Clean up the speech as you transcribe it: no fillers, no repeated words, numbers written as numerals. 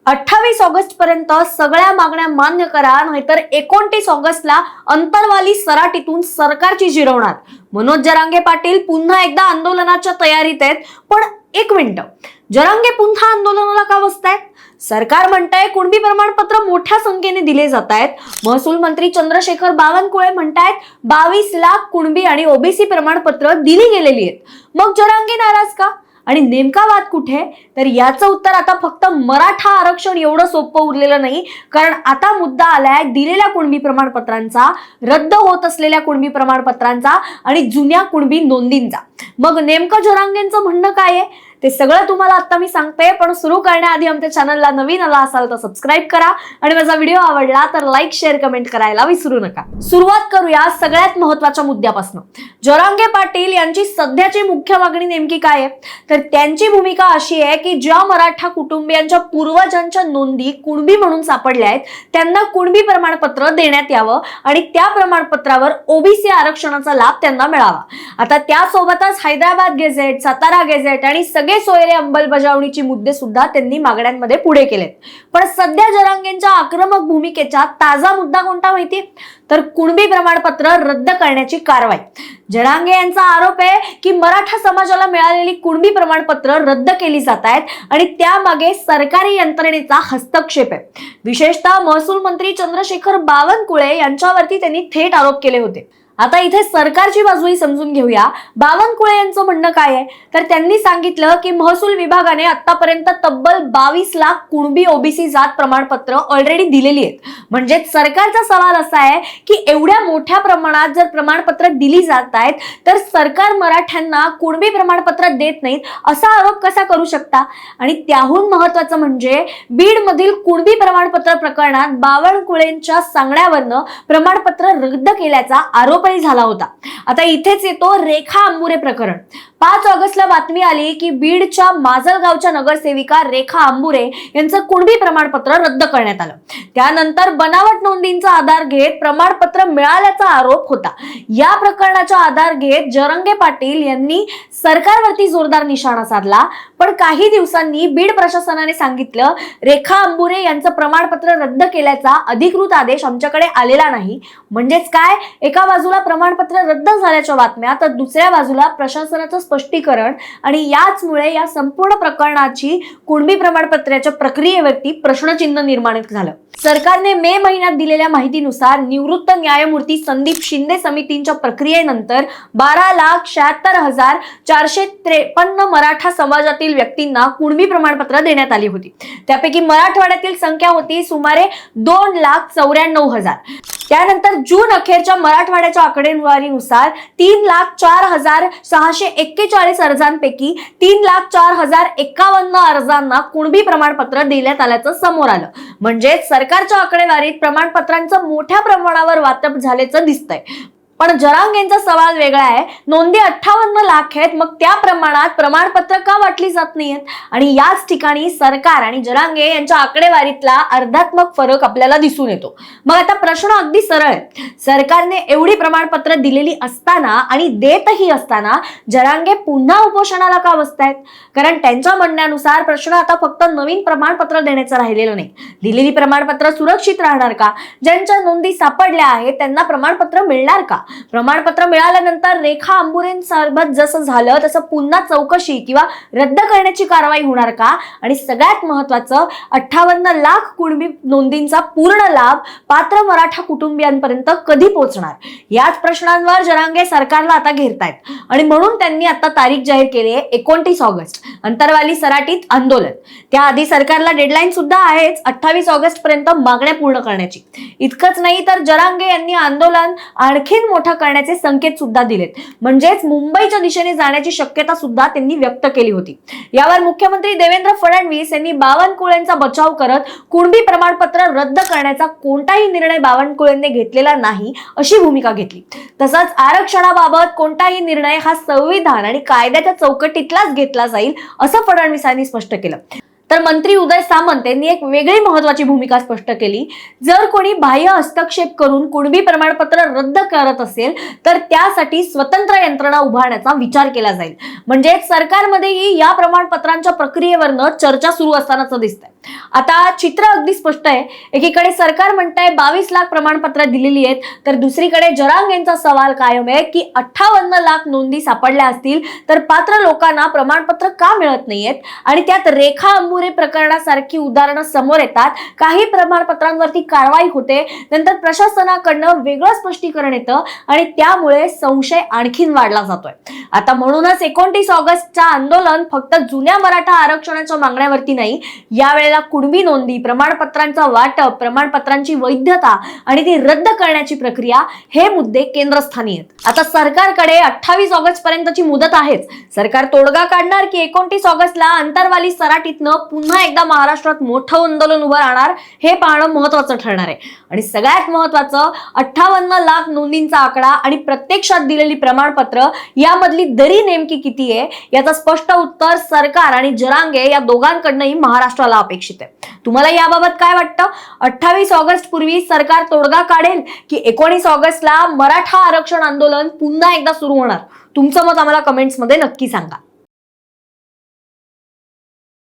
28 August पर्यंत सगळ्या मागण्या मान्य करा, नाहीतर 29 ऑगस्टला अंतरवाली सराटीतून सरकारची जिरवणार. मनोज जरांगे पाटील पुन्हा एकदा आंदोलनाच्या तयारीत आहेत. पण एक मिनिट, जरांगे पुन्हा आंदोलनाला का बसतायत? सरकार म्हणतंय कुणबी प्रमाणपत्र मोठ्या संख्येने दिले जात आहेत. महसूल मंत्री चंद्रशेखर बावनकुळे म्हणतायत 22 लाख कुणबी आणि ओबीसी प्रमाणपत्र दिली गेलेली आहेत. मग जरांगे नाराज का? आणि नेमका वाद कुठे? तर याचं उत्तर आता फक्त मराठा आरक्षण एवढं सोपं उरलेलं नाही. कारण आता मुद्दा आलाय दिलेल्या कुणबी प्रमाणपत्रांचा, रद्द होत असलेल्या कुणबी प्रमाणपत्रांचा आणि जुन्या कुणबी नोंदींचा. मग नेमकं जरांगेंचं म्हणणं काय आहे ते सगळं तुम्हाला आता मी सांगते. पण सुरू करण्याआधी आमच्या चॅनलला नवीन आला असाल तर सबस्क्राईब करा आणि माझा व्हिडिओ आवडला तर लाईक, शेअर, कमेंट करायला विसरू नका. सुरुवात करूया सगळ्यात महत्त्वाच्या मुद्द्यापासून. जरांगे पाटील यांची सध्याची मुख्य मागणी नेमकी काय आहे? तर त्यांची भूमिका अशी आहे की ज्या मराठा कुटुंबियांच्या पूर्वजांच्या नोंदी कुणबी म्हणून सापडल्या आहेत त्यांना कुणबी प्रमाणपत्र देण्यात यावं आणि त्या प्रमाणपत्रावर ओबीसी आरक्षणाचा लाभ त्यांना मिळावा. आता त्यासोबतच हैदराबाद गेझेट, सातारा गेझेट आणि सगळे सोयरे अंमलबजावणीची मुद्दे सुद्धा त्यांनी मागण्यांमध्ये पुढे केलेत. पण सध्या जरांगेंच्या आक्रमक भूमिकेचा ताजा मुद्दा कोणता माहिती? तर कुणबी प्रमाणपत्र रद्द करण्याची कारवाई. जरांगे यांचा आरोप आहे की मराठा समाजाला मिळालेली कुणबी प्रमाणपत्र रद्द केली जात आहेत आणि त्यामागे सरकारी यंत्रणेचा हस्तक्षेप आहे. विशेषतः महसूल मंत्री चंद्रशेखर बावनकुळे यांच्यावरती त्यांनी थेट आरोप केले होते. आता इथे सरकारची बाजूही समजून घेऊया. बावनकुळे यांचं म्हणणं काय आहे? तर त्यांनी सांगितलं की महसूल विभागाने आतापर्यंत तब्बल 22 लाख कुणबी ओबीसी जात प्रमाणपत्र ऑलरेडी दिलेली आहेत. म्हणजे सरकारचा सवाल असा आहे की एवढ्या मोठ्या प्रमाणात जर प्रमाणपत्र दिली जात आहेत तर सरकार मराठ्यांना कुणबी प्रमाणपत्र देत नाहीत असा आरोप कसा करू शकता? आणि त्याहून महत्वाचं म्हणजे बीड मधील कुणबी प्रमाणपत्र प्रकरणात बावनकुळेंच्या सांगण्यावरनं प्रमाणपत्र रद्द केल्याचा आरोप झाला होता. आता इथेच येतो रेखा आंबुरे प्रकरण. 5 ऑगस्टला बातमी आली की बीडच्या माजलगावच्या नगरसेविका रेखा आंबुरे यांचं कुणबी प्रमाणपत्र रद्द करण्यात आलं. त्यानंतर बनावट नोंदींचा आधार घेत प्रमाणपत्र मिळाल्याचा आरोप होता. या प्रकरणाचा आधार घेत जरांगे पाटील यांनी सरकारवरती जोरदार निशाणा साधला. पण काही दिवसांनी बीड प्रशासनाने सांगितलं रेखा आंबुरे यांचं प्रमाणपत्र रद्द केल्याचा अधिकृत आदेश आमच्याकडे आलेला नाही. म्हणजेच काय, एका बाजूला प्रमाणपत्र रद्द झाल्याच्या बातम्या तर दुसऱ्या बाजूला प्रशासनाचं स्पष्टीकरण. आणि याचमुळे या संपूर्ण प्रकरणाची कुणबी प्रमाणपत्राच्या प्रक्रियेवरती प्रश्नचिन्ह निर्माण झालं. सरकारने मे महिन्यात दिलेल्या माहितीनुसार निवृत्त न्यायमूर्ती संदीप शिंदे समितींच्या प्रक्रियेनंतर 12,76,453 मराठा समाजातील व्यक्तींना कुणबी प्रमाणपत्र देण्यात आली होती. त्यापैकी मराठवाड्यातील संख्या होती सुमारे 2,94,000. त्यानंतर जून अखेरच्या मराठवाड्याच्या आकडेवारीनुसार 3,04,641 अर्जांपैकी 3,04,051 अर्जांना कुणबी प्रमाणपत्र देण्यात आल्याचं समोर आलं. म्हणजे सरकारच्या आकडेवारीत प्रमाणपत्रांचं मोठ्या प्रमाणावर वाटप झाल्याचं दिसतंय. पण जरांगेंचा सवाल वेगळा आहे. नोंदी 58 लाख आहेत, मग त्या प्रमाणात प्रमाणपत्र का वाटली जात नाहीयेत? आणि याच ठिकाणी सरकार आणि जरांगे यांच्या आकडेवारीतला अर्धात्मक फरक आपल्याला दिसून येतो. मग आता प्रश्न अगदी सरळ आहे. सरकारने एवढी प्रमाणपत्र दिलेली असताना आणि देतही असताना जरांगे पुन्हा उपोषणाला का बसतायत? कारण त्यांच्या म्हणण्यानुसार प्रश्न आता फक्त नवीन प्रमाणपत्र देण्याचं राहिलेलं नाही. दिलेली प्रमाणपत्र सुरक्षित राहणार का? ज्यांच्या नोंदी सापडल्या आहेत त्यांना प्रमाणपत्र मिळणार का? प्रमाणपत्र मिळाल्यानंतर रेखा आंबुरेंसोबत जसं झालं तसं पुन्हा चौकशी किंवा रद्द करण्याची कारवाई होणार का? आणि सगळ्यात महत्वाचं 58 लाख कुणबी नोंदींचा पूर्ण लाभ पात्र मराठा कुटुंबियांपर्यंत कधी पोहोचणार? याच प्रश्नांवर जरांगे सरकारला आता घेरतायत. आणि म्हणून त्यांनी आता तारीख जाहीर केली आहे 29 ऑगस्ट, अंतरवाली सराटीत आंदोलन. त्याआधी सरकारला डेडलाईन सुद्धा आहेच 28 ऑगस्ट पर्यंत मागण्या पूर्ण करण्याची. इतकंच नाही तर जरांगे यांनी आंदोलन आणखी मोठा करण्याचे संकेत सुद्धा दिलेत. म्हणजेच मुंबईच्या दिशेने जाण्याची शक्यता सुद्धा त्यांनी व्यक्त केली होती. यावर मुख्यमंत्री देवेंद्र फडणवीस यांनी बावनकुळेंचा बचाव करत कुणबी प्रमाणपत्र रद्द करण्याचा कोणताही निर्णय बावनकुळेंनी घेतलेला नाही अशी भूमिका घेतली. तसंच आरक्षणाबाबत कोणताही निर्णय हा संविधान आणि कायद्याच्या चौकटीतलाच घेतला जाईल असं फडणवीसांनी स्पष्ट केलं. तर मंत्री उदय सामंत यांनी एक वेगळी महत्वाची भूमिका स्पष्ट केली. जर कोणी बाह्य हस्तक्षेप करून कुणबी प्रमाणपत्र रद्द करत असेल तर त्यासाठी स्वतंत्र यंत्रणा उभारण्याचा विचार केला जाईल. म्हणजे सरकारमध्येही या प्रमाणपत्रांच्या प्रक्रियेवरनं चर्चा सुरू असतानाच दिसतंय. आता चित्र अगदी स्पष्ट आहे. एकीकडे सरकार म्हणतंय 22 लाख प्रमाणपत्र दिलेली आहेत, तर दुसरीकडे जरांग यांचा सवाल कायम आहे की 58 लाख नोंदी सापडल्या असतील तर पात्र लोकांना प्रमाणपत्र का मिळत नाहीयेत. आणि त्यात रेखा अंबुरे प्रकरणासारखी उदाहरणं समोर येतात. काही प्रमाणपत्रांवरती कारवाई होते, नंतर प्रशासनाकडनं वेगळं स्पष्टीकरण येतं आणि त्यामुळे संशय आणखीन वाढला जातोय. आता म्हणूनच 29 ऑगस्टचं आंदोलन फक्त जुन्या मराठा आरक्षणाच्या मागण्यावरती नाही, यावेळेला कुणबी नोंदी, प्रमाणपत्रांचा वाटप, प्रमाणपत्रांची वैधता आणि ती रद्द करण्याची प्रक्रिया हे मुद्दे केंद्रस्थानी आहेत. आता सरकारकडे 28 ऑगस्ट पर्यंतची मुदत आहेच. सरकार तोडगा काढणार की 29 ऑगस्टला अंतरवाली सराटीतनं पुन्हा एकदा महाराष्ट्रात मोठं आंदोलन उभं राहणार हे पाहणं महत्वाचं ठरणार आहे. आणि सगळ्यात महत्वाचं 58 लाख नोंदींचा आकडा आणि प्रत्यक्षात दिलेली प्रमाणपत्र यामधली दरी नेमकी किती आहे याचं स्पष्ट उत्तर सरकार आणि जरांगे या दोघांकडनंही महाराष्ट्राला अपेक्षित आहे. तुम्हाला याबाबत काय वाटतं? 28 ऑगस्ट पूर्वी सरकार तोडगा काढेल की 19 ऑगस्टला मराठा आरक्षण आंदोलन पुन्हा एकदा सुरू होणार? तुमचं मत आम्हाला कमेंट्समध्ये नक्की सांगा.